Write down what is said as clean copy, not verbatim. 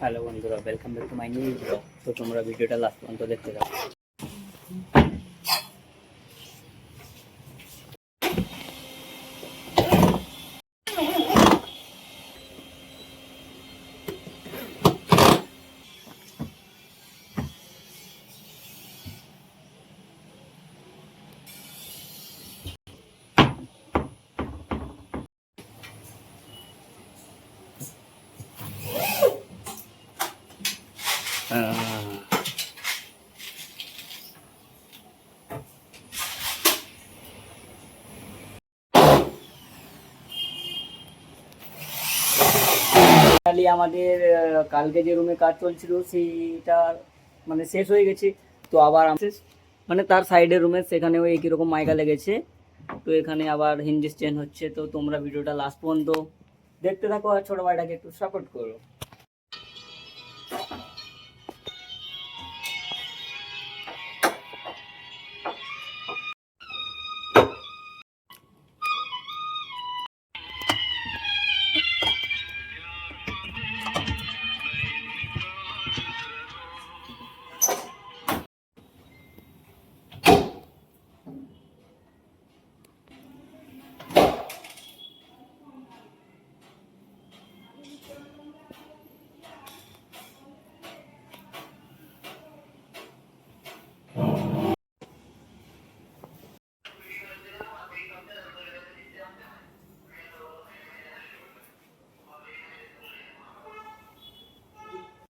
Hello বন্ধুরা, welcome back to my new blog. তো তোমরা ভিডিওটা লাস্ট পর্যন্ত দেখতে থাকো। আমাদের কালকে যে রুমে কাজ চলছিল সেইটা মানে শেষ হয়ে গেছে। তো আবার মানে তার সাইডের রুমে সেখানেও একই রকম মাইকা লেগেছে। তো এখানে আবার হিঞ্জিস চেঞ্জ হচ্ছে। তো তোমরা ভিডিওটা লাস্ট পর্যন্ত দেখতে থাকো আর ছোট ভাইটাকে একটু সাপোর্ট করো।